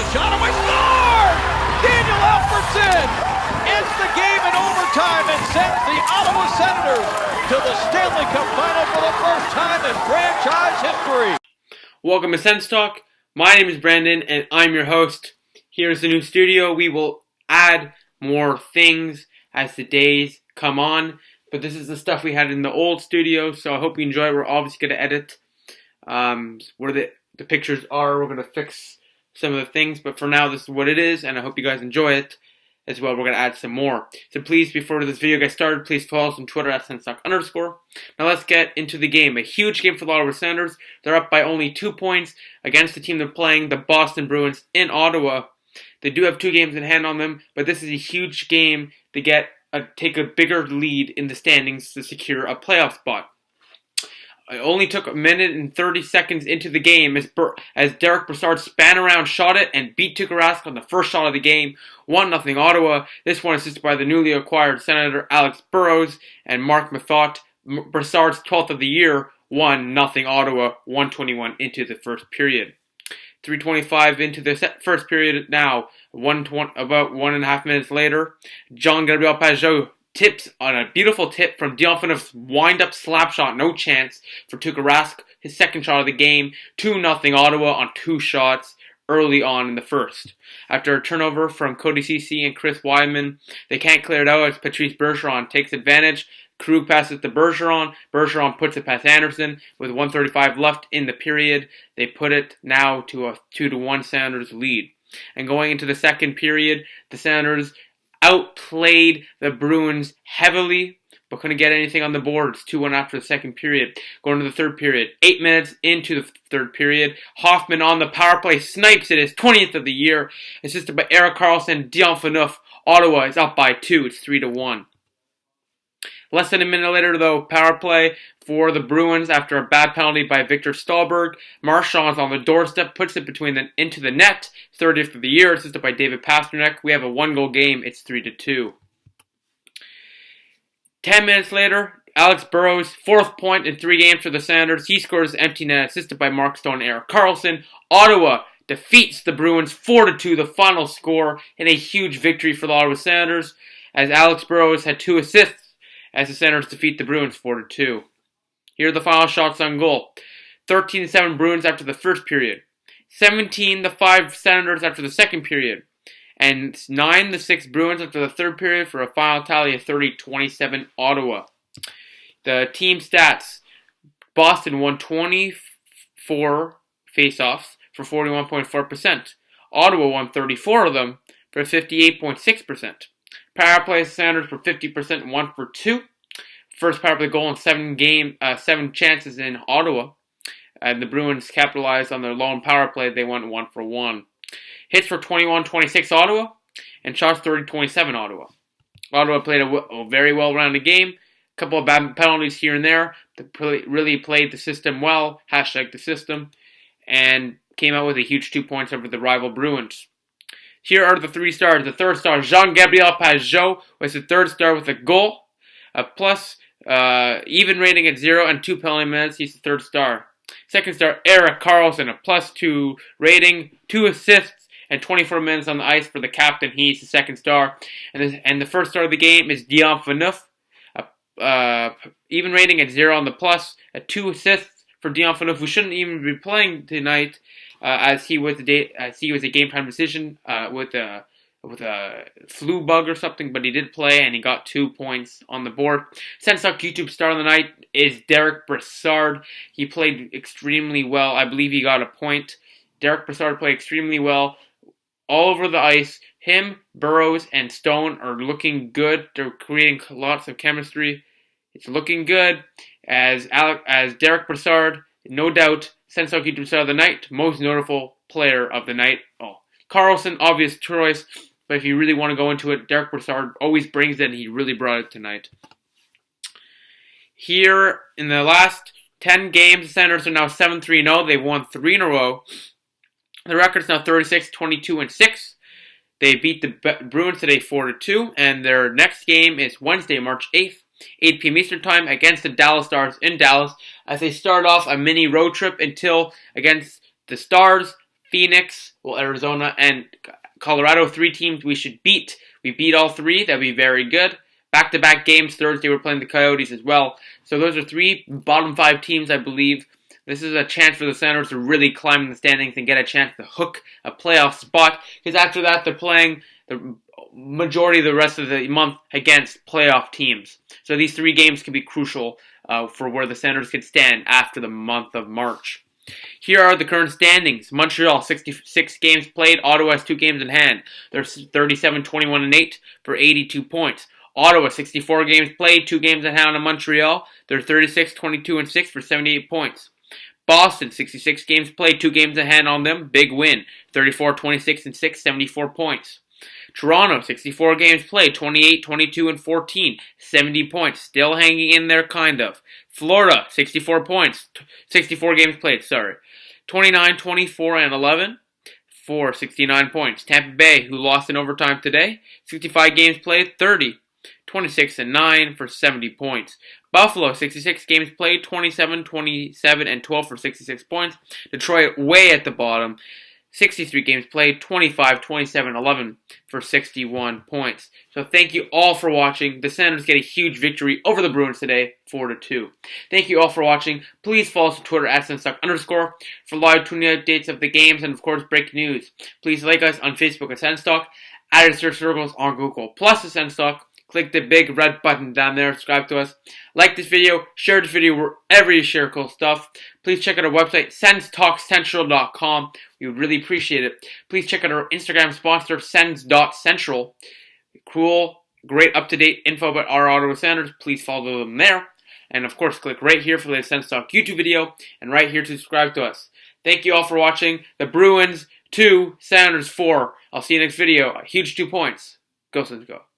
shot away, score! Daniel Alfredson ends the game in overtime and sends the Ottawa Senators to the Stanley Cup Final for the first time in franchise history. Welcome to SENS Talk. My name is Brandon and I'm your host. Here's the new studio. We will add more things as the days come on, but this is the stuff we had in the old studio, so I hope you enjoy it. We're obviously going to edit where the pictures are. We're going to fix some of the things, but for now this is what it is, and I hope you guys enjoy it as well. We're going to add some more. So please, before this video gets started, please follow us on Twitter at @SensTalk_. Now let's get into the game. A huge game for the Ottawa Senators. They're up by only 2 points against the team they're playing, the Boston Bruins in Ottawa. They do have 2 games in hand on them, but this is a huge game to take a bigger lead in the standings to secure a playoff spot. It only took a minute and 30 seconds into the game as Derek Brassard span around, shot it, and beat Tuukka Rask on the first shot of the game. 1-0 Ottawa. This one assisted by the newly acquired Senator Alex Burrows and Mark Mathot. Brassard's 12th of the year. 1-0 Ottawa. 1:21 into the first period. 3:25 into the first period now. About 1.5 minutes later, Jean-Gabriel Pageau tips on a beautiful tip from DION-Ottawa's wind-up slap shot. No chance for Tuukka Rask, his second shot of the game. 2-0 Ottawa on 2 shots early on in the first. After a turnover from Cody Ceci and Chris Weidman, they can't clear it out as Patrice Bergeron takes advantage. Krug passes to Bergeron. Bergeron puts it past Anderson with 1:35 left in the period. They put it now to a 2-1 Senators lead. And going into the second period, the Senators outplayed the Bruins heavily, but couldn't get anything on the board. It's 2-1 after the second period. Going to the third period, 8 minutes into the third period, Hoffman on the power play snipes it, his 20th of the year, assisted by Erik Karlsson, Dion-Phaneuf. Ottawa is up by 2. It's 3-1. Less than a minute later, though, power play for the Bruins after a bad penalty by Victor Stalberg. Marchand's on the doorstep, puts it into the net. 30th of the year, assisted by David Pastrnak. We have a 1-goal game. It's 3-2. 10 minutes later, Alex Burrows, 4th point in 3 games for the Senators. He scores empty net, assisted by Mark Stone and Erik Karlsson. Ottawa defeats the Bruins 4-2, the final score, in a huge victory for the Ottawa Senators, as Alex Burrows had 2 assists as the Senators defeat the Bruins 4-2. Here are the final shots on goal. 13-7 Bruins after the first period. 17-5 Senators after the second period. And 9-6 Bruins after the third period for a final tally of 30-27 Ottawa. The team stats. Boston won 24 faceoffs for 41.4%. Ottawa won 34 of them for 58.6%. Power play Senators for 50%, 1 for 2. First power play goal in 7 chances in Ottawa. And the Bruins capitalized on their lone power play. They went 1 for 1. Hits for 21-26 Ottawa, and shots 30-27 Ottawa. Ottawa played a very well-rounded game. A couple of bad penalties here and there. They really played the system well. #the system. And came out with a huge 2 points over the rival Bruins. Here are the 3 stars. The third star, Jean-Gabriel Pageau, was the third star with a goal, a plus, even rating at 0 and 2 penalty minutes. He's the third star. Second star, Erik Karlsson, a +2 rating, 2 assists, and 24 minutes on the ice for the captain. He's the second star. And the first star of the game is Dion-Phaneuf, even rating at 0 on the plus, 2 assists for Dion-Phaneuf, who shouldn't even be playing tonight. As he was a game time decision with a flu bug or something, but he did play and he got 2 points on the board. SENS Talk YouTube star of the night is Derek Brassard. He played extremely well. I believe he got a point. Derek Brassard played extremely well all over the ice. Him, Burrows, and Stone are looking good. They're creating lots of chemistry. It's looking good as Derek Brassard, no doubt, SENS Talk YouTube star of the night, most notable player of the night. Karlsson, obvious choice, but if you really want to go into it, Derek Brassard always brings it, and he really brought it tonight. Here, in the last 10 games, the Senators are now 7-3-0. They've won 3 in a row. The record's now 36-22-6. They beat the Bruins today 4-2, and their next game is Wednesday, March 8th, 8 p.m. Eastern Time against the Dallas Stars in Dallas, as they start off a mini road trip against the Stars, Phoenix, Arizona, and Colorado, 3 teams we should beat. We beat all 3. That'd be very good. Back-to-back games. Thursday, we're playing the Coyotes as well. So those are 3 bottom 5 teams, I believe. This is a chance for the Senators to really climb in the standings and get a chance to hook a playoff spot. Because after that, they're playing the majority of the rest of the month against playoff teams. So these 3 games can be crucial for where the Senators can stand after the month of March. Here are the current standings. Montreal, 66 games played. Ottawa has 2 games in hand. They're 37-21-8 for 82 points. Ottawa, 64 games played, 2 games in hand on Montreal. They're 36-22-6 for 78 points. Boston, 66 games played, 2 games in hand on them. Big win. 34-26-6, 74 points. Toronto, 64 games played, 28-22-14, 70 points. Still hanging in there, kind of. Florida, 64 games played, 29-24-11 for 69 points. Tampa Bay, who lost in overtime today, 65 games played, 26-9 for 70 points. Buffalo, 66 games played, 27-12 for 66 points. Detroit, way at the bottom, 63 games played, 25-11 for 61 points. So thank you all for watching. The Senators get a huge victory over the Bruins today, 4-2. Thank you all for watching. Please follow us on Twitter at @SensTalk_ for live tuning updates of the games and, of course, breaking news. Please like us on Facebook at SensTalk, add search circles on Google plus the SensTalk. Click the big red button down there, subscribe to us. Like this video, share this video wherever you share cool stuff. Please check out our website, senstalkcentral.com. We would really appreciate it. Please check out our Instagram sponsor, sens.central. Cool, great up-to-date info about our Ottawa Senators. Please follow them there. And of course, click right here for the Sens Talk YouTube video and right here to subscribe to us. Thank you all for watching. The Bruins 2, Senators 4. I'll see you next video. A huge 2 points. Go Sens, go.